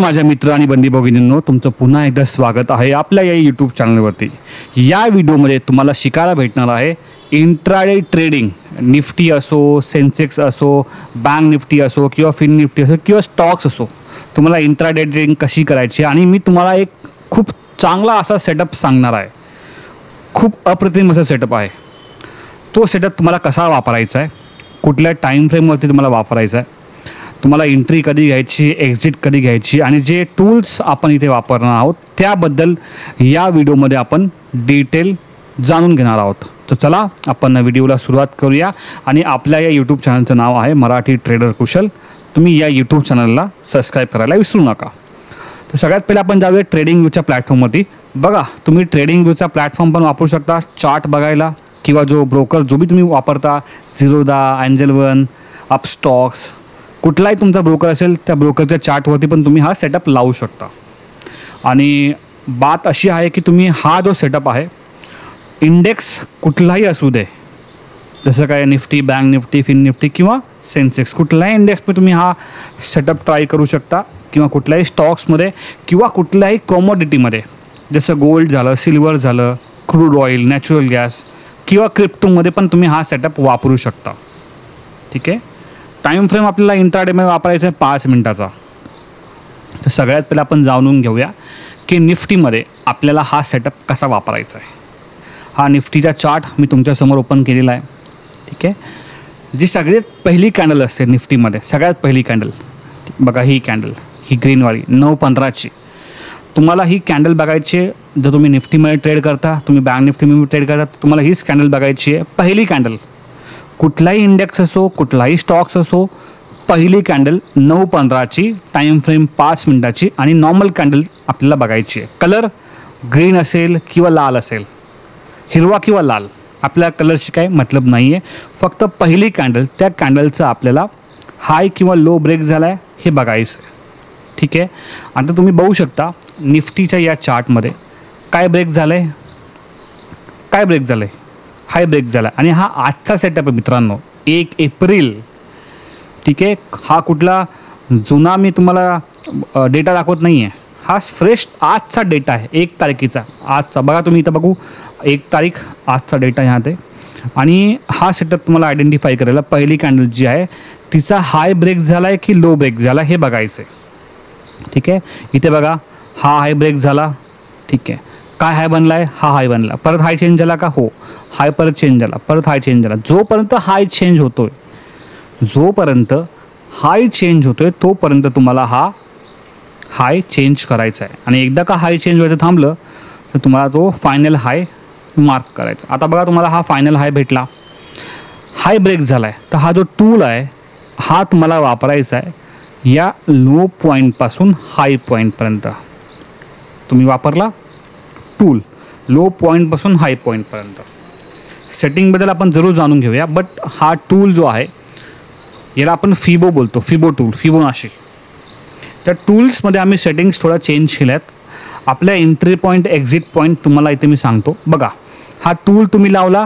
माझ्या मित्र आणि बंदी भगिनींनो, तुमचं पुन्हा एकदा स्वागत आहे आपल्या या यूट्यूब चॅनलवरती। या व्हिडिओमध्ये तुम्हाला शिकायला भेटणार आहे इंट्राडे ट्रेडिंग। निफ्टी असो, सेन्सेक्स असो, बँक निफ्टी असो किंवा फिन निफ्टी असो किंवा स्टॉक्स असो, तुम्हाला इंट्राडे ट्रेडिंग कशी करायची। आणि मी तुम्हाला एक खूप चांगला असा सेटअप सांगणार आहे। खूप अप्रतिम असा सेटअप आहे। तो सेटअप तुम्हाला कसा वापरायचा आहे, कुठल्या टाईम फ्रेमवरती तुम्हाला वापरायचा आहे, तुम्हाला एंट्री कधी घ्यायची, एक्झिट कधी घ्यायची आणि जे टूल्स आपण इथे वापरणार आहोत त्याबद्दल या व्हिडिओमध्ये आपण डिटेल जाणून घेणार आहोत। तर चला आपण व्हिडिओला सुरुवात करूया। आणि आपल्या या यूट्यूब चॅनलचं नाव आहे मराठी ट्रेडर कुशल। तुम्ही या यूट्यूब चॅनलला सबस्क्राईब करायला विसरू नका। तर सगळ्यात पहिले आपण जाऊया ट्रेडिंग व्ह्यूच्या प्लॅटफॉर्मवरती। बघा, तुम्ही ट्रेडिंग व्ह्यूचा प्लॅटफॉर्म पण वापरू शकता चार्ट बघायला, किंवा जो ब्रोकर जो भी तुम्ही वापरता, झिरोदा, एंजल वन, अपस्टॉक्स, कुठलाही तुमचा ब्रोकर असेल त्या ब्रोकरच्या चार्टवरती पण तुम्ही हा सेटअप लावू शकता। आणि बात अशी आहे की तुम्ही हा जो सेटअप आहे, इंडेक्स कुठलाही असू दे, जसं काय Nifty, bank Nifty, fin Nifty किंवा सेन्सेक्स, कुठल्याही इंडेक्समध्ये तुम्ही हा सेटअप ट्राय करू शकता, किंवा कुठल्याही स्टॉक्समध्ये किंवा कुठल्याही कॉमोडिटीमध्ये, जसं गोल्ड झालं, सिल्वर झालं, क्रूड ऑइल, नॅचरल गॅस किंवा क्रिप्टोमध्ये पण तुम्ही हा सेटअप वापरू शकता। ठीक आहे। टाईम फ्रेम आपल्याला इंट्राडेमध्ये वापरायचा आहे 5 मिनिटाचा। तर सगळ्यात पहिले आपण जाणून घेऊया की निफ्टीमध्ये आपल्याला हा सेटअप कसा वापरायचा आहे। हा निफ्टीचा चार्ट मी तुमच्यासमोर ओपन केलेला आहे। ठीक आहे। जी सगळ्यात पहिली कॅन्डल असते निफ्टीमध्ये, सगळ्यात पहिली कॅन्डल बघा, ही कॅन्डल, ही ग्रीनवाली 9:15ची, तुम्हाला ही कॅन्डल बघायची आहे। जर तुम्ही निफ्टीमध्ये ट्रेड करता, तुम्ही बँक निफ्टीमध्ये ट्रेड करता, तुम्हाला हीच कॅन्डल बघायची आहे, पहिली कॅन्डल। कुठलाही इंडेक्स असो, कुठलाही स्टॉक्स असो, पहिली कॅन्डल 9:15ची, टाईम फ्रेम 5 मिनिटाची आणि नॉर्मल कॅन्डल आपल्याला बघायची आहे। कलर ग्रीन असेल किंवा लाल असेल, हिरवा किंवा लाल, आपल्या कलरशी काय मतलब नाही आहे। फक्त पहिली कॅन्डल, त्या कॅन्डलचा आपल्याला हाय किंवा लो ब्रेक झाला आहे हे बघायचं आहे। ठीक आहे। आता तुम्ही बघू शकता निफ्टीच्या या चार्टमध्ये काय ब्रेक झालं आहे, काय ब्रेक झालं आहे, हाय ब्रेक झाला। आणि हा आजचा सेटअप आहे मित्रांनो, 1 एप्रिल। ठीक आहे। हा कुठला जुना मी तुम्हाला डेटा दाखवत नाही आहे, हा फ्रेश आजचा डेटा आहे, 1 तारखेचा आजचा। बघा तुम्ही इथं बघू, 1 तारीख आजचा डेटा ह्यात आहे। आणि हा सेटअप तुम्हाला आयडेंटिफाय करायला पहिली कॅन्डल जी आहे तिचा हाय ब्रेक झाला आहे की लो ब्रेक झाला हे बघायचं आहे। ठीक आहे। इथे बघा, हा हाय ब्रेक झाला। ठीक आहे। काय हाय बनला आहे, हा हाय बनला, परत हाय चेंज झाला का, हो, हाय परत चेंज झाला, परत हाय चेंज झाला। जोपर्यंत हाय चेंज होतोय, जोपर्यंत हाय चेंज होतोय तोपर्यंत तुम्हाला हा हाय चेंज करायचा आहे। आणि एकदा का हाय चेंज व्हायचं थांबलं तर तुम्हाला तो फायनल हाय मार्क करायचा। आता बघा, तुम्हाला हा फायनल हाय भेटला, हाय ब्रेक झाला आहे, तर हा जो टूल आहे हा तुम्हाला वापरायचा आहे या लो पॉईंटपासून हाय पॉईंटपर्यंत। तुम्ही वापरला टूल लो पॉईंटपासून हाय पॉईंटपर्यंत। सेटिंगबद्दल आपण जरूर जाणून घेऊया, बट हा टूल जो आहे याला आपण फिबो बोलतो, फिबो टूल, फिबोनाची। त्या टूल्समध्ये आम्ही सेटिंग्स थोडा चेंज केल्यात। आपल्या एंट्री पॉईंट, एक्झिट पॉईंट तुम्हाला इथे मी सांगतो। बघा, हा टूल तुम्ही लावला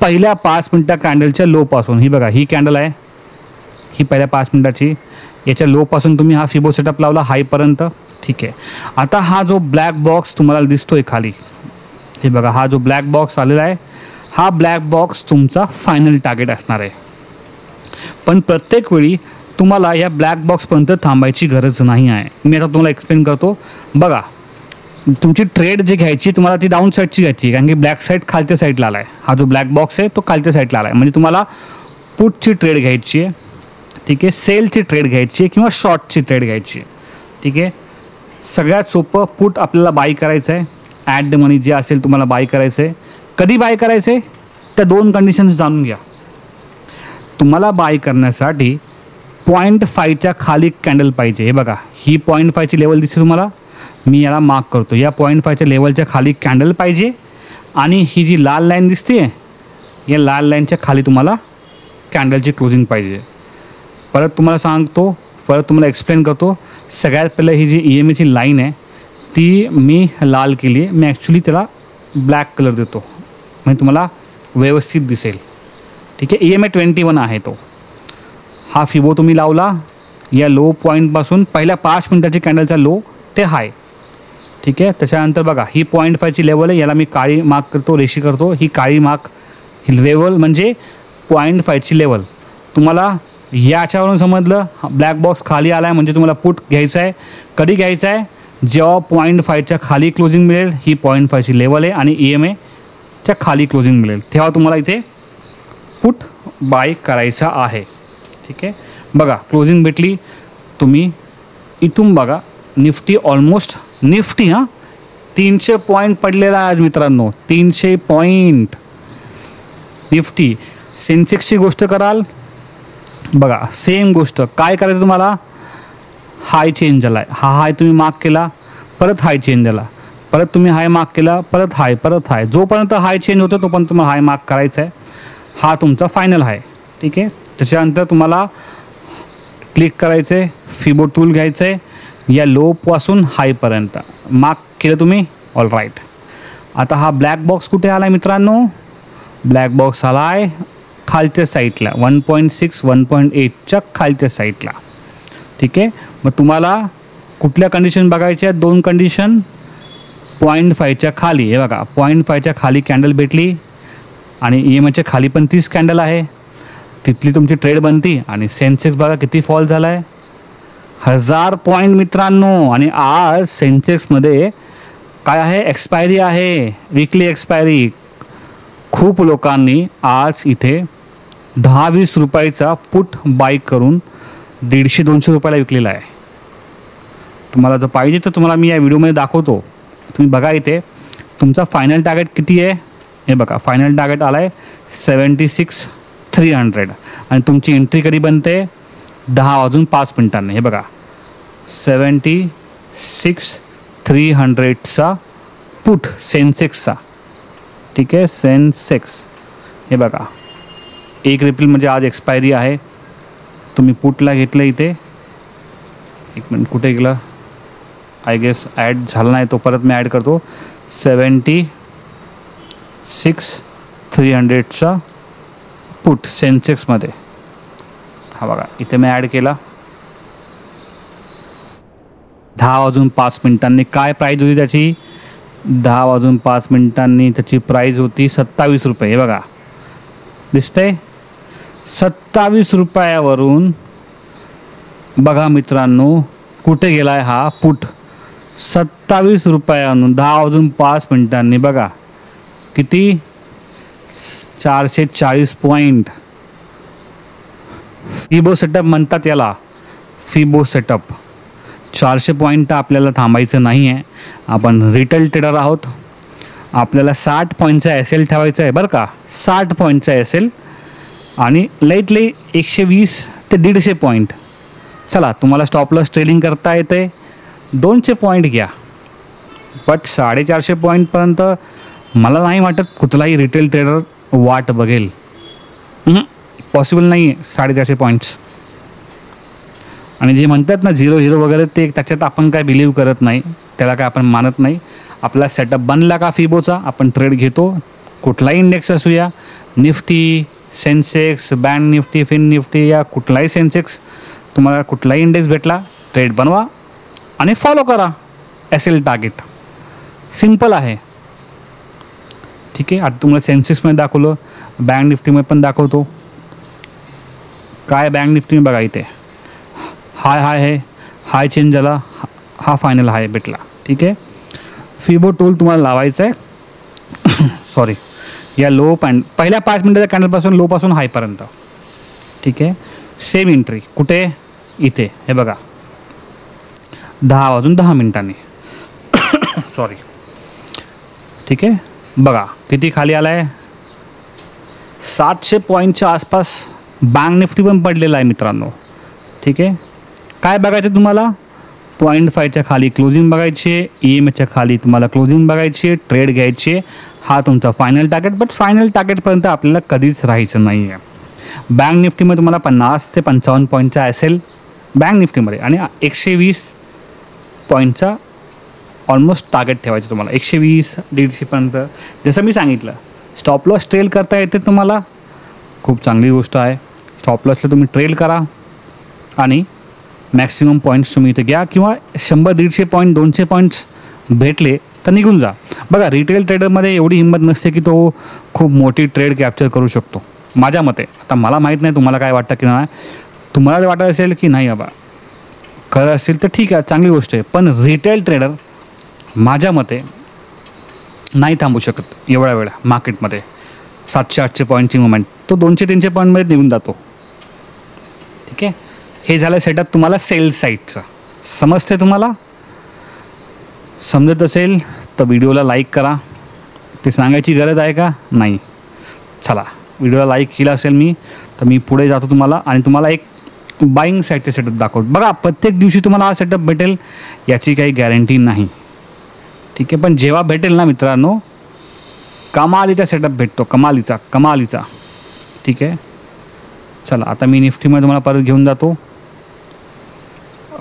पहिल्या 5 मिनिटा कॅन्डलच्या लोपासून। ही बघा, ही कॅन्डल आहे, ही पहिल्या 5 मिनिटाची, याच्या लोपासून तुम्ही हा फिबो सेटअप लावला हायपर्यंत। ठीक आहे। आता हा जो ब्लॅक बॉक्स तुम्हाला दिसतोय खाली, हे बघा, हा जो ब्लॅक बॉक्स आलेला आहे, हा ब्लॅक बॉक्स तुमचा फायनल टार्गेट असणार आहे। पण प्रत्येक वेळी तुम्हाला या ब्लॅक बॉक्सपर्यंत थांबायची गरज नाही आहे। मी आता तुम्हाला एक्सप्लेन करतो। बघा, तुमची ट्रेड जी घ्यायची तुम्हाला ती डाऊन साईडची घ्यायची, कारण की ब्लॅक साईड खालच्या साईडला आला आहे। हा जो ब्लॅक बॉक्स आहे तो खालच्या साईडला आला आहे, म्हणजे तुम्हाला पुटची ट्रेड घ्यायची आहे। ठीक आहे। सेलची ट्रेड घ्यायची आहे किंवा शॉर्टची ट्रेड घ्यायची आहे। ठीक आहे। सगळ्यात सोपं, पुट आपल्याला बाय करायचं आहे, ॲट द मनी जे असेल तुम्हाला बाय करायचं आहे। कधी बाय करायचं आहे, त्या 2 कंडिशन्स जाणून घ्या। तुम्हाला बाय करण्यासाठी 0.5च्या खाली कॅन्डल पाहिजे। हे बघा, ही 0.5ची लेवल दिसते तुम्हाला, मी याला मार्क करतो। या 0.5च्या लेवलच्या खाली कॅन्डल पाहिजे। आणि ही जी लाल लाईन दिसते, या लाल लाईनच्या खाली तुम्हाला कॅन्डलची क्लोजिंग पाहिजे। परत तुम्हाला सांगतो, परत तुम्हाला एक्सप्लेन करतो। सगळ्यात पहिलं ही जी EMAची लाईन आहे ती मी लाल केली आहे, मी ॲक्च्युली त्याला ब्लॅक कलर देतो म्हणजे तुम्हाला व्यवस्थित दिसेल। ठीक आहे। EMA 21 आहे तो। हा फिबो तुम्ही लावला, या लो पॉईंटपासून पहिल्या 5 मिनटाची कॅन्डलचा लो ते हाय. ठीक आहे. त्याच्यानंतर बघा ही 0.5ची लेवल आहे, याला मी काळी मार्क करतो, रेषी करतो. ही काळी मार्क ही लेवल म्हणजे 0.5ची लेवल. तुम्हाला याच्यावरून समजलं ब्लॅक बॉक्स खाली आला आहे म्हणजे तुम्हाला पुट घ्यायचं आहे. कधी घ्यायचं आहे? जेव्हा 0.5च्या खाली क्लोजिंग मिळेल, ही 0.5ची लेवल आहे आणि EMAच्या खाली क्लोजिंग मिळेल, तेव्हा तुम्हाला इथे पुट बाय करायचा आहे. ठीक आहे. बघा क्लोजिंग भेटली. तुम्ही इथून बघा निफ्टी ऑलमोस्ट निफ्टी 300 पॉईंट पडलेला आहे आज मित्रांनो. 300 पॉईंट निफ्टी. सेन्सेक्सची गोष्ट कराल, बघा सेम गोष्ट. काय करायचं तुम्हाला? हाय चेंज झाला आहे. हा हाय तुम्ही मार्क केला, परत हाय चेंज झाला, परत तुम्ही हाय मार्क केला, परत हाय, परत हाय. जोपर्यंत हाय चेंज होतो तोपर्यंत तुम्हाला हाय मार्क करायचा आहे. हा तुमचा फायनल आहे. ठीक आहे. त्याच्यानंतर तुम्हाला क्लिक करायचं आहे, फिबो टूल घ्यायचं आहे, या लोपासून हायपर्यंत मार्क केलं तुम्ही. All right. आता हा ब्लॅक बॉक्स कुठे आला आहे मित्रांनो? ब्लॅक बॉक्स आला आहे खालच्या साईडला 1.6 1.8च्या खालच्या साईडला. ठीक आहे. मग तुम्हाला कुठल्या कंडिशन बघायच्या? 2 कंडिशन. 0.5च्या खाली, हे बघा 0.5च्या खाली कॅन्डल भेटली आणि EMAच्या खाली पण 30 कॅन्डल आहे, तिथली तुमची ट्रेड बनती. आणि सेन्सेक्स बघा किती फॉल झाला आहे, 1000 पॉईंट मित्रांनो. आणि आज सेन्सेक्समध्ये काय आहे? एक्सपायरी आहे, वीकली एक्सपायरी. खूप लोकांनी आज इथे 10-20 रुपयाचा पुट बाय करून 150-200 रुपयाला विकलेला आहे. तुम्हाला जर पाहिजे तर तुम्हाला मी या व्हिडिओमध्ये दाखवतो. तुम्ही बघा इथे तुमचा फायनल टार्गेट किती आहे. हे बघा फायनल टार्गेट आला आहे 76,300 आणि तुमची एंट्री कधी बनते? 10:05 हे बघा 76,300चा पुट सेन्सेक्सचा. ठीक आहे. सेन्सेक्स हे बघा 1 एप्रिल म्हणजे आज एक्सपायरी आहे. तुम्ही पुटला घेतलं इथे. एक मिनिट कुठे गेलं? आय गेस ॲड झाला नाही तो, परत मी ॲड करतो. 76,300चा पुट सेन्सेक्समध्ये. हा बघा इथे मी ॲड केला. 10:05 काय प्राईज होती त्याची? 10:05 त्याची प्राईज होती 27 रुपये. हे बघा दिसतंय 27 रुपयावरून बघा मित्रांनो कुठे गेला आहे हा पुट. 27 रुपयावरून 10:05 बघा किती? 440 पॉईंट. फिबो सेटअप म्हणतात याला, फिबो सेटअप. 400 पॉईंट आपल्याला थांबायचं नाही आहे. आपण रिटेल ट्रेडर आहोत. आपल्याला 60 पॉईंटचा SL ठेवायचा आहे बरं का. 60 पॉईंटचा SL आणि लईत लई 120 ते 150 पॉईंट. चला तुम्हाला स्टॉप लॉस ट्रेडिंग करता येते, 200 पॉईंट घ्या. बट 450 पॉईंटपर्यंत मला नाही वाटत कुठलाही रिटेल ट्रेडर वाट बघेल. पॉसिबल नाही आहे 450 पॉईंट्स. आणि जे म्हणतात ना 0 वगैरे ते त्याच्यात आपण काय बिलीव्ह करत नाही, त्याला काय आपण मानत नाही. आपला सेटअप बनला का फिबोचा आपण ट्रेड घेतो. कुठलाही इंडेक्स असूया, Nifty, Sensex, bank Nifty, fin Nifty या कुठलाही सेन्सेक्स, तुम्हाला कुठलाही इंडेक्स भेटला ट्रेड बनवा आणि फॉलो करा SL टार्गेट. सिम्पल आहे. ठीक आहे. आता तुम्हाला सेन्सेक्समध्ये दाखवलं, बँक निफ्टीमध्ये पण दाखवतो. काय बँक निफ्टीमध्ये बघा इथे हाय आहे, हाय चेंज झाला, हा फायनल हाय भेटला. ठीक आहे. फिबो टूल तुम्हाला लावायचं आहे. सॉरी, या लो पॉईंट पहिल्या 5 मिनिटाच्या कॅन्डलपासून लोपासून हायपर्यंत. ठीक आहे. सेम एंट्री कुठे? इथे हे बघा 10:10 सॉरी. ठीक आहे. बघा किती खाली आला आहे? 700 पॉईंटच्या आसपास बँक निफ्टी पण पडलेला आहे मित्रांनो. ठीक आहे. काय बघायचं तुम्हाला? 0.5च्या खाली क्लोजिंग बघायची आहे, EMAच्या खाली तुम्हाला क्लोजिंग बघायची आहे, ट्रेड घ्यायची आहे. हा तुमचा फायनल टार्गेट. बट फायनल टार्गेटपर्यंत आपल्याला कधीच राहायचं नाही आहे. बँक निफ्टीमध्ये तुम्हाला 50 ते 55 पॉईंटचा SL बँक निफ्टीमध्ये आणि 120 पॉईंटचा ऑलमोस्ट टार्गेट ठेवायचं तुम्हाला. 120-150पर्यंत. जसं मी सांगितलं स्टॉप लॉस ट्रेल करता येते तुम्हाला, खूप चांगली गोष्ट आहे. स्टॉप लॉसला तुम्ही ट्रेल करा आणि मॅक्सिमम पॉईंट्स तुम्ही इथे घ्या किंवा 100-150 पॉईंट 200 पॉईंट्स भेटले तर निघून जा. बघा रिटेल ट्रेडरमध्ये एवढी हिंमत नसते की तो खूप मोठी ट्रेड कॅप्चर करू शकतो माझ्या मते. आता मला माहीत नाही तुम्हाला काय वाटतं की नाही. तुम्हाला वाटत असेल की नाही बाबा खरं असेल तर ठीक आहे, चांगली गोष्ट आहे. पण रिटेल ट्रेडर माझ्या मते नाही थांबू शकत एवढ्या वेळा मार्केटमध्ये. 700-800 पॉईंटची मुवमेंट तो 200-300 पॉईंटमध्ये निघून जातो. ठीक आहे, हे झालं सेटअप तुम्हाला सेल्स साईडचं. समजते तुम्हाला? समजत असेल तर व्हिडिओला लाईक करा. ते सांगायची गरज आहे का? नाही. चला, व्हिडिओला लाईक केला असेल मी तर मी पुढे जातो तुम्हाला आणि तुम्हाला एक बाईंग साईडचे सेटअप दाखवतो. बघा प्रत्येक दिवशी तुम्हाला हा सेटअप भेटेल याची काही गॅरंटी नाही. ठीक आहे, पण जेव्हा भेटेल ना मित्रांनो, कमालीचा सेटअप भेटतो. कमालीचा. ठीक आहे, चला आता मी निफ्टीमध्ये तुम्हाला परत घेऊन जातो.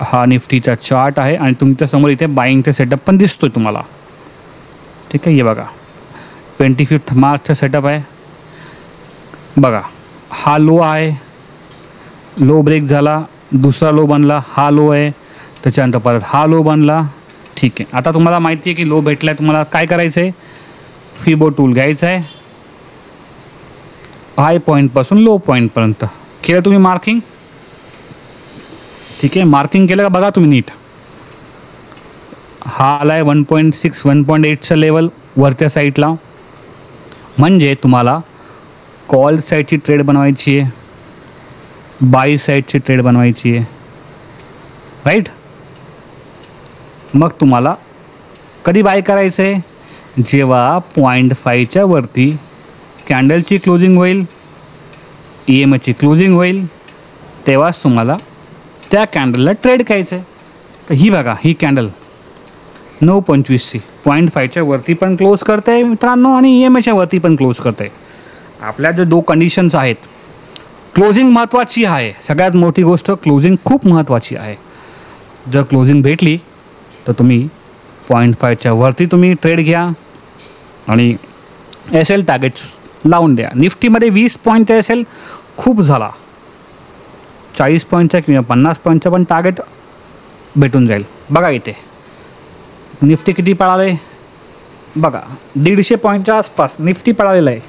हा निफ्टीचा चार्ट आहे आणि तुमच्यासमोर इथे बाईंगचा सेटअप पण दिसतो आहे तुम्हाला. ठीक आहे, हे बघा 25 मार्चचा सेटअप आहे. बघा हा लो आहे, लो ब्रेक झाला, दुसरा लो बनला, हा लो आहे, त्याच्यानंतर परत हा लो बनला. ठीक आहे, आता तुम्हाला माहिती आहे की लो भेटला आहे. तुम्हाला काय करायचं आहे? फिबो टूल घ्यायचा आहे. हाय पॉईंटपासून लो पॉईंटपर्यंत केलं तुम्ही मार्किंग. ठीक आहे, मार्किंग केलं का बघा तुम्ही नीट. हा आला आहे 1.6 1.8चं लेवल वरच्या साईडला. म्हणजे तुम्हाला कॉल साईडची ट्रेड बनवायची आहे, बाय साईडची ट्रेड बनवायची आहे. राईट. मग तुम्हाला कधी बाय करायचं आहे? जेव्हा 0.5च्या वरती कॅन्डलची क्लोजिंग होईल, EMAची क्लोजिंग होईल, तेव्हाच तुम्हाला त्या कॅन्डलला ट्रेड करायचं आहे. तर ही बघा ही कॅन्डल 9.25ची 0.5च्या वरती पण क्लोज करते आहे मित्रांनो आणि EMAच्या वरती पण क्लोज करते आहे. आपल्या जे 2 कंडिशन्स आहेत, क्लोजिंग महत्त्वाची आहे. सगळ्यात मोठी गोष्ट क्लोजिंग खूप महत्त्वाची आहे. जर क्लोजिंग भेटली तर तुम्ही 0.5च्या वरती तुम्ही ट्रेड घ्या आणि SL टार्गेट लावून द्या. निफ्टीमध्ये 20 पॉईंटचा SL खूप झाला. 40 पॉईंटचा किंवा 50 पॉईंटचा पण टार्गेट भेटून जाईल. बघा इथे निफ्टी किती पळाले बघा, 150 पॉईंटच्या आसपास निफ्टी पळालेला आहे.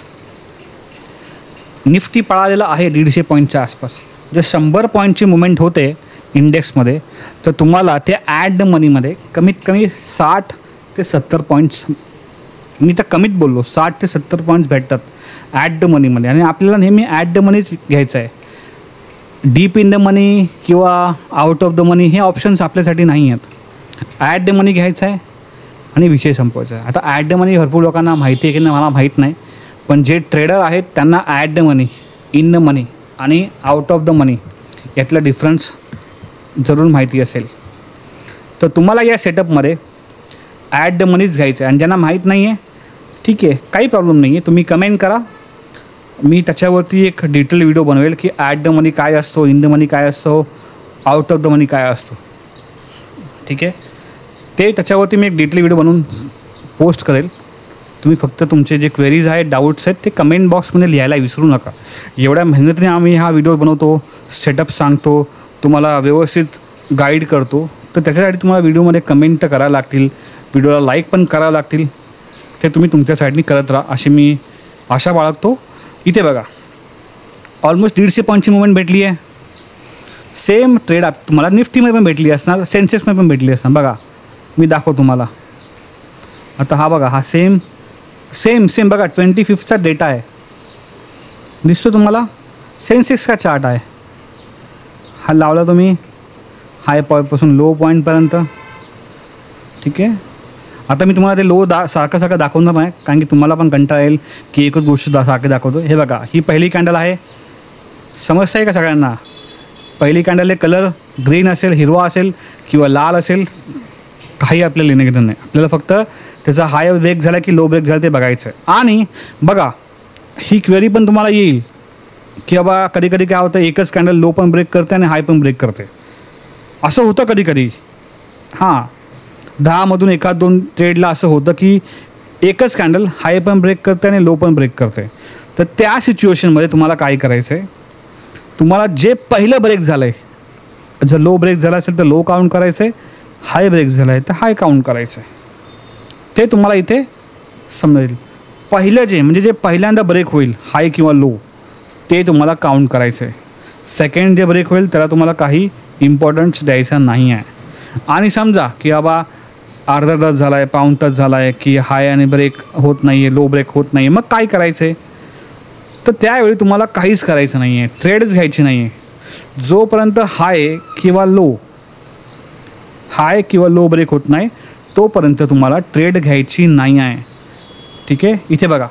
निफ्टी पळालेला आहे 150 पॉईंटच्या आसपास. जर 100 पॉईंटची मुवमेंट होते इंडेक्समध्ये तर तुम्हाला त्या ॲट द मनीमध्ये कमीत कमी 60 ते 70 पॉईंट्स, मी तर कमीत बोललो, 60 ते 70 पॉईंट्स भेटतात ॲट द मनीमध्ये. आणि आपल्याला नेहमी ॲट द मनीच घ्यायचं आहे. डीप इन द मनी किंवा आउट ऑफ द मनी हे ऑप्शन्स आपल्यासाठी नाही आहेत. ॲट द मनी घ्यायचं आहे आणि विषय संपवायचा आहे. आता ॲट द मनी भरपूर लोकांना माहिती आहे की नाही मला माहीत नाही, पण जे ट्रेडर आहेत त्यांना at the money, in the money आणि आउट ऑफ द मनी यातला डिफरन्स जरूर माहिती असेल. तर तुम्हाला या सेटअपमध्ये ॲट द मनीच घ्यायचं आहे. आणि ज्यांना माहीत नाही आहे ठीक आहे, काही प्रॉब्लेम नाही आहे, तुम्ही कमेंट करा. मी त्याच्यावरती एक डिटेल व्हिडिओ बनवेल की ॲट द मनी काय असतो, इन द मनी काय असतो, आउट ऑफ द मनी काय असतो. ठीक आहे, ते त्याच्यावरती मी एक डिटेल व्हिडिओ बनवून पोस्ट करेल. तुम्ही फक्त तुमचे जे क्वेरीज आहेत, डाऊट्स आहेत ते कमेंट बॉक्समध्ये लिहायला विसरू नका. एवढ्या मेहनतीने आम्ही हा व्हिडिओ बनवतो, सेटअप सांगतो, तुम्हाला व्यवस्थित गाईड करतो. तर त्याच्यासाठी तुम्हाला व्हिडिओमध्ये कमेंट करायला लागतील, व्हिडिओला लाईक पण करावं लागतील. ते तुम्ही तुमच्या साईडनी करत राहा अशी मी आशा बाळगतो. इथे बघा ऑलमोस्ट 150 पॉईंटची मुवमेंट भेटली आहे. सेम ट्रेड तुम्हाला निफ्टीमध्ये पण भेटली असणार, सेन्सेक्समध्ये पण भेटली असणार. बघा मी दाखवतो तुम्हाला. आता हा बघा हा सेम बघा 25चा डेटा आहे, दिसतो तुम्हाला. सेन्सेक्सचा चार्ट आहे हा, लावला तुम्ही हाय पॉईंटपासून लो पॉईंटपर्यंत. ठीक आहे, आता मी तुम्हाला ते लो सारखं दाखवणार नाही कारण की तुम्हाला पण कंटाळा येईल की एकच गोष्ट सारखं दाखवतो. हे बघा ही पहिली कॅन्डल आहे, समजतं आहे का सगळ्यांना? पहिली कॅन्डल कलर ग्रीन असेल, हिरवा असेल किंवा लाल असेल, काही आपल्याला लेणं घेणं नाही. आपल्याला फक्त त्याचा हाय ब्रेक झाला की लो ब्रेक झाला ते बघायचं आहे. आणि बघा ही क्वेरी पण तुम्हाला येईल की बाबा कधी कधी काय होतं, एकच कॅन्डल लो पण ब्रेक करते आणि हाय पण ब्रेक करते, असं होतं कधी कधी. हां, 10मधून 1-2 ट्रेडला असं होतं की एकच कॅन्डल हाय पण ब्रेक करते आणि लो पण ब्रेक करते. तर त्या सिच्युएशनमध्ये तुम्हाला काय करायचं आहे, तुम्हाला जे पहिलं ब्रेक झालं आहे जर लो ब्रेक झाला असेल तर लो काउंट करायचं आहे, हाय ब्रेक झाला आहे तर हाय काउंट करायचं आहे. ते तुम्हाला इथे समजेल. पहिलं जे म्हणजे जे पहिल्यांदा ब्रेक होईल हाय किंवा लो ते तुम्हाला काउंट करायचं आहे. सेकंड जे ब्रेक होईल त्याला तुम्हाला काही इम्पॉर्टन्स द्यायचा नाही आहे. आणि समजा की बाबा अर्धा तास झाला आहे, पाऊण तास झाला आहे की हाय आणि ब्रेक होत नाही आहे, लो ब्रेक होत नाही आहे, मग काय करायचं आहे? तर त्यावेळी तुम्हाला काहीच करायचं नाही आहे, ट्रेडच घ्यायची नाही आहे. जोपर्यंत हाय किंवा लो ब्रेक होत नाही तोपर्यंत तुम्हाला ट्रेड घ्यायची नाही आहे. ठीक आहे. इथे बघा,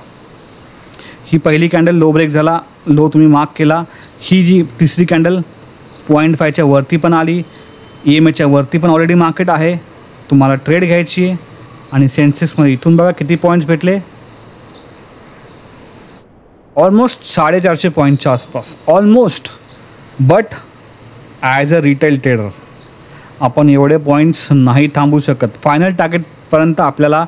ही पहिली कॅन्डल लो ब्रेक झाला, लो तुम्ही मार्क केला. ही जी तिसरी कॅन्डल 0.5च्या वरती पण आली, EMAच्या वरती पण ऑलरेडी मार्केट आहे, तुम्हाला ट्रेड घ्यायची आहे. आणि सेन्सेक्समध्ये इथून बघा किती पॉईंट्स भेटले, ऑलमोस्ट 450 पॉईंटच्या आसपास, almost. But as a retail trader आपण एवढे पॉईंट्स नाही थांबू शकत. फायनल टार्गेटपर्यंत आपल्याला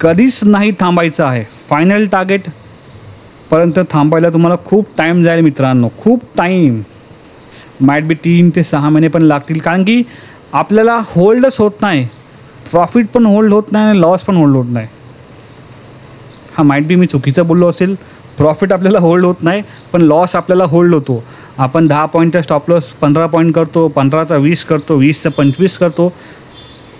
कधीच नाही थांबायचं आहे. फायनल टार्गेटपर्यंत थांबायला तुम्हाला खूप टाईम जाईल मित्रांनो, खूप टाईम. माईट बी 3 ते 6 महिने पण लागतील, कारण की आपल्याला होल्डच होत नाही. प्रॉफिट पण होल्ड होत नाही आणि लॉस पण होल्ड होत नाही. माईट बी मी चुकीचं बोललो असेल. प्रॉफिट आपल्याला होल्ड होत नाही पण लॉस आपल्याला होल्ड होतो. आपण 10 पॉईंटचा स्टॉप लॉस 15 पॉईंट करतो, 15चा 20 करतो, 20चा 25 करतो,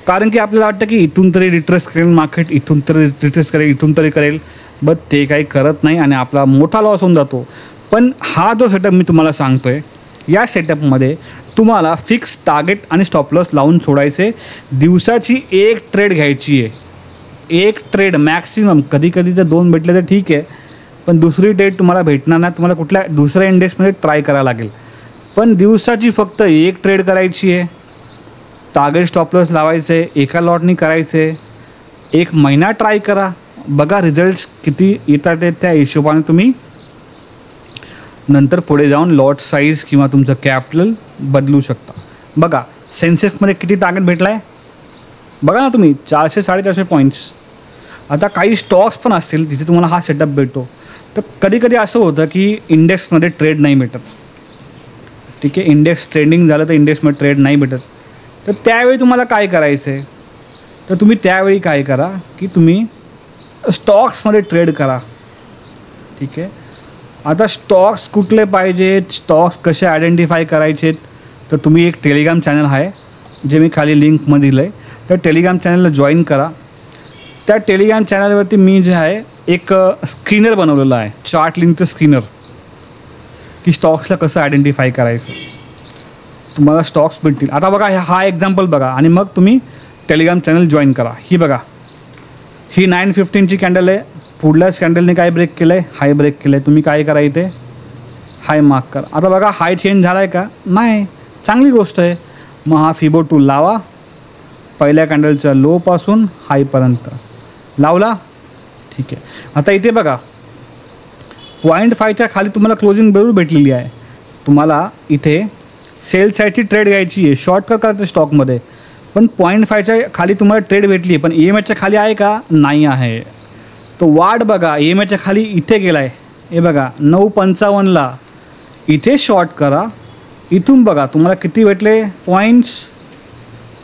कारण की आपल्याला वाटतं की इथून तरी रिट्रेस करेल मार्केट, इथून तरी रिट्रेस करेल, इथून तरी करेल. बट ते काही करत नाही आणि आपला मोठा लॉस होऊन जातो. पण हा जो सेटअप मी तुम्हाला सांगतो आहे, या सेटअपमध्ये तुम्हाला फिक्स टार्गेट आणि स्टॉप लॉस लावून सोडायचे. दिवसाची एक ट्रेड घ्यायची आहे, एक ट्रेड मॅक्सिमम. कधी कधी जर 2 भेटले तर ठीक आहे, पण दुसरी ट्रेड तुम्हाला भेटणार नाही. तुम्हाला कुठल्या दुसऱ्या इंडेक्समध्ये ट्राय करावं लागेल. पण दिवसाची फक्त एक ट्रेड करायची आहे, टार्गेट स्टॉप लॉस लावायचं आहे, एका लॉटनी करायचं आहे. 1 महिना ट्राय करा, बघा रिझल्ट्स किती येतात आहे, त्या हिशोबाने तुम्ही नंतर पुढे जाऊन लॉट साईज किंवा तुमचं कॅपिटल बदलू शकता. बघा सेन्सेक्समध्ये किती टार्गेट भेटला आहे बघा ना तुम्ही, 400-450 पॉईंट्स. आता काही स्टॉक्स पण असतील तिथे तुम्हाला हा सेटअप भेटतो. तर कधी कधी असं होतं की इंडेक्समध्ये ट्रेड नाही भेटत. ठीक आहे, इंडेक्स ट्रेंडिंग झालं तर इंडेक्समध्ये ट्रेड नाही भेटत. तर त्यावेळी तुम्हाला काय करायचं आहे, तर तुम्ही त्यावेळी काय करा की तुम्ही स्टॉक्समध्ये ट्रेड करा. ठीक आहे. आता स्टॉक्स कुठले पाहिजेत, स्टॉक्स कसे आयडेंटिफाय करायचेत, तर तुम्ही एक टेलिग्राम चॅनल आहे जे मी खाली लिंकमध्ये दिलं आहे, त्या टेलिग्राम चॅनलला जॉईन करा. त्या टेलिग्राम चॅनलवरती मी जे आहे एक स्क्रीनर बनवलेलं आहे, चार्ट लिंकचं स्क्रीनर, की स्टॉक्सला कसं आयडेंटिफाय करायचं. तुम्हाला स्टॉक्स भेटतील. आता बघा हा एक्झाम्पल बघा आणि मग तुम्ही टेलिग्राम चॅनल जॉईन करा. ही बघा, ही 9:15ची कॅन्डल आहे. पुढल्याच कॅन्डलने काय ब्रेक केलं आहे, हाय ब्रेक केलं आहे. तुम्ही काय करा, इथे हाय मार्क करा. आता बघा हाय चेंज झाला आहे का, नाही, चांगली गोष्ट आहे. मग हा फिबो टूल लावा, पहिल्या कॅन्डलच्या लोपासून हायपर्यंत लावला. ठीक आहे. आता इथे बघा 0.5च्या खाली तुम्हाला क्लोजिंग बरोबर भेटलेली आहे. तुम्हाला इथे सेल साईडची ट्रेड घ्यायची आहे, शॉर्टकट करायचं स्टॉकमध्ये. पण 0.5च्या खाली तुम्हाला ट्रेड भेटली आहे, पण EMAच्या खाली आहे का, नाही आहे. तो वाट बघा, EMAच्या खाली इथे गेला आहे, हे बघा 9:55ला. इथे शॉर्ट करा. इथून बघा तुम्हाला किती भेटले पॉईंट्स,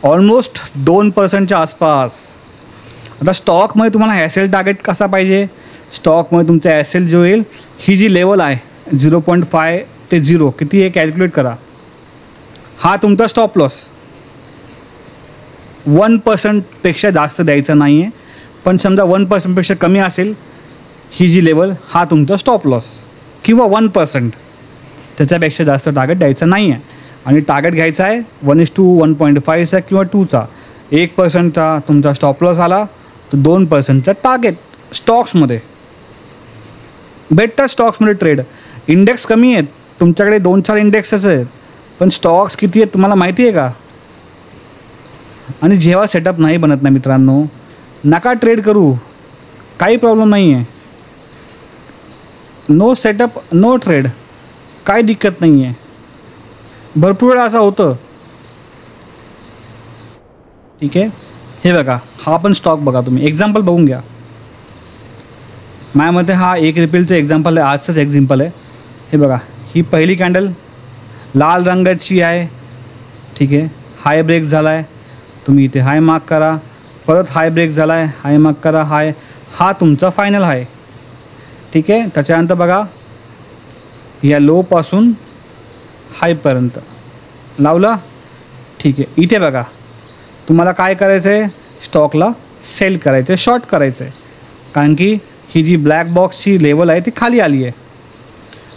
ऑलमोस्ट 2%च्या आसपास. आता स्टॉकमध्ये तुम्हाला ॲसेल टार्गेट कसा पाहिजे, स्टॉकमध्ये तुमचा ॲसेल जो येईल, ही जी लेवल आहे 0.5 ते 0 किती हे कॅल्क्युलेट करा. हा तुमचा स्टॉप लॉस. 1%पेक्षा जास्त द्यायचा नाही आहे. पण समजा 1%पेक्षा कमी असेल ही जी लेवल, हा तुमचा स्टॉप लॉस, किंवा 1%, त्याच्यापेक्षा जास्त टार्गेट द्यायचं नाही आहे. आणि टार्गेट घ्यायचा आहे 1:1.5चा किंवा 2चा. 1%चा तुमचा स्टॉप लॉस आला तर 2%चा टार्गेट. स्टॉक्समध्ये भेटतात, स्टॉक्समध्ये ट्रेड. इंडेक्स कमी आहेत तुमच्याकडे, 2-4 इंडेक्सच आहेत, पण स्टॉक्स किती आहेत तुम्हाला माहिती आहे का. आणि जेव्हा सेटअप नाही बनत ना मित्रांनो, नका ट्रेड करू, काही प्रॉब्लेम नाही आहे. नो सेटअप नो ट्रेड, काय दिक्कत नाही आहे. भरपूर वेळा असं होतं. ठीक आहे. हे बघा, हा पण स्टॉक बघा, तुम्ही एक्झाम्पल बघून घ्या. माझ्यामध्ये हा एक रिपीलचं एक्झाम्पल आहे, आजचंच एक्झाम्पल आहे. हे बघा, ही पहिली कॅन्डल लाल रंगाची आहे, ठीक आहे. हाय ब्रेक झाला आहे, तुम्ही इथे हाय मार्क करा. परत हाय ब्रेक झाला आहे, हाय मार्क करा. हाय, हा तुमचा फायनल हाय. ठीक आहे. त्याच्यानंतर बघा, या लोपासून हायपर्यंत लावला. ठीक आहे. इथे बघा, तुम्हाला काय करायचं आहे, स्टॉकला सेल करायचं आहे, शॉर्ट करायचं आहे, कारण की ही जी ब्लॅक बॉक्सची लेवल आहे ती खाली आली आहे.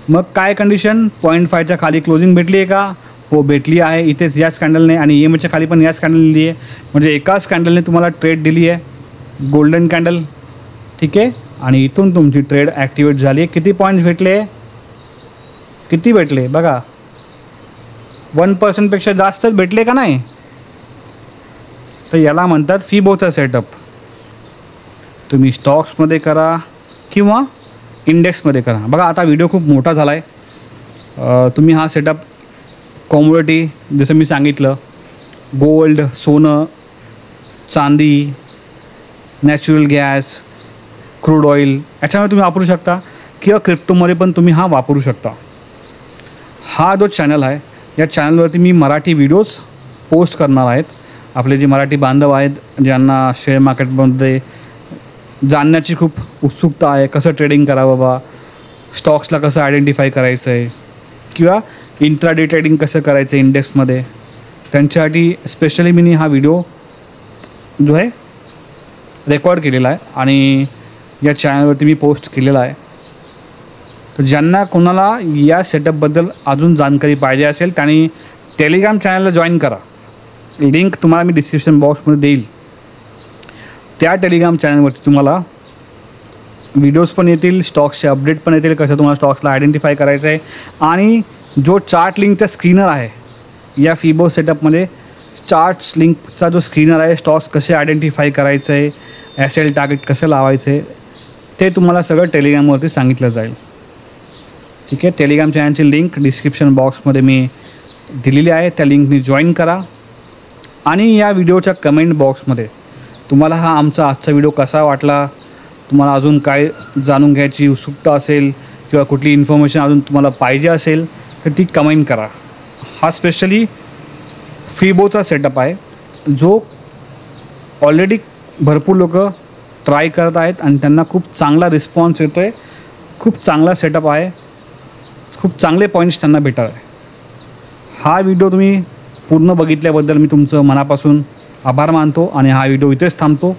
मग काय कंडिशन, 0.5च्या खाली क्लोजिंग भेटली आहे का? हो, भेटली आहे. इथेच याच कॅन्डलने आणि EMAच्या खाली पण याच कॅन्डलने दिली आहे. म्हणजे एकाच कॅन्डलने तुम्हाला ट्रेड दिली आहे, गोल्डन कॅन्डल. ठीक आहे. आणि इथून तुमची ट्रेड ॲक्टिवेट झाली आहे. किती पॉईंट्स भेटले, किती भेटले बघा, 1%पेक्षा जास्तच भेटले का नाही? तर याला म्हणतात फिबोचा सेटअप. तुम्ही स्टॉक्समध्ये करा किंवा इंडेक्समध्ये करा. बघा, आता व्हिडिओ खूप मोठा झाला आहे. तुम्ही हा सेटअप कॉमोडिटी, जसं मी सांगितलं, गोल्ड, सोनं, चांदी, नॅचरल गॅस, क्रूड ऑइल, याच्यामध्ये तुम्ही वापरू शकता किंवा क्रिप्टोमध्ये पण तुम्ही हा वापरू शकता. हा जो चॅनल आहे, या चॅनलवरती मी मराठी व्हिडिओज पोस्ट करणार आहेत. आपले जे मराठी बांधव आहेत, ज्यांना शेअर मार्केटमध्ये जाणण्याची खूप उत्सुकता आहे, कसं ट्रेडिंग करावं बा, स्टॉक्सला कसं आयडेंटिफाय करायचं आहे किंवा इंट्राडे ट्रेडिंग कसं करायचं आहे इंडेक्समध्ये, त्यांच्यासाठी स्पेशली मी हा व्हिडिओ जो आहे रेकॉर्ड केलेला आहे आणि या चॅनलवरती मी पोस्ट केलेला आहे. तर ज्यांना कोणाला या सेटअपबद्दल अजून जाणकारी पाहिजे असेल त्यांनी टेलिग्राम चॅनलला जॉईन करा. लिंक तुम्हाला मी डिस्क्रिप्शन बॉक्समध्ये देईल. त्या टेलिग्राम चॅनलवरती तुम्हाला व्हिडिओज पण येतील, स्टॉक्सचे अपडेट पण येतील, कसं तुम्हाला स्टॉक्सला आयडेंटिफाय करायचं आहे. आणि जो चार्ट लिंकचा स्क्रीनर आहे या फिबो सेटअपमध्ये, चार्ट्स लिंकचा जो स्क्रीनर आहे, स्टॉक्स कसे आयडेंटिफाय करायचं आहे, SL टार्गेट कसं लावायचं आहे, ते तुम्हाला सगळं टेलिग्रामवरती सांगितलं जाईल. ठीक आहे. टेलिग्राम चॅनलची लिंक डिस्क्रिप्शन बॉक्समध्ये मी दिलेली आहे. त्या लिंकनी जॉईन करा. आणि या व्हिडिओच्या कमेंट बॉक्समध्ये तुम्हाला हा आमचा आजचा व्हिडिओ कसा वाटला, तुम्हाला अजून काय जाणून घ्यायची उत्सुकता असेल किंवा कुठली इन्फॉर्मेशन अजून तुम्हाला पाहिजे असेल तर ती कमेंट करा. हा स्पेशली फिबोचा सेटअप आहे, जो ऑलरेडी भरपूर लोक ट्राय करत आहेत आणि त्यांना खूप चांगला रिस्पॉन्स येतो आहे. खूप चांगला सेटअप आहे, खूप चांगले पॉईंट्स त्यांना भेटत आहे. हा व्हिडिओ तुम्ही पूर्ण बघितल्याबद्दल मी तुमचं मनापासून आभार मानतो आणि हा व्हिडिओ इथेच थांबतो.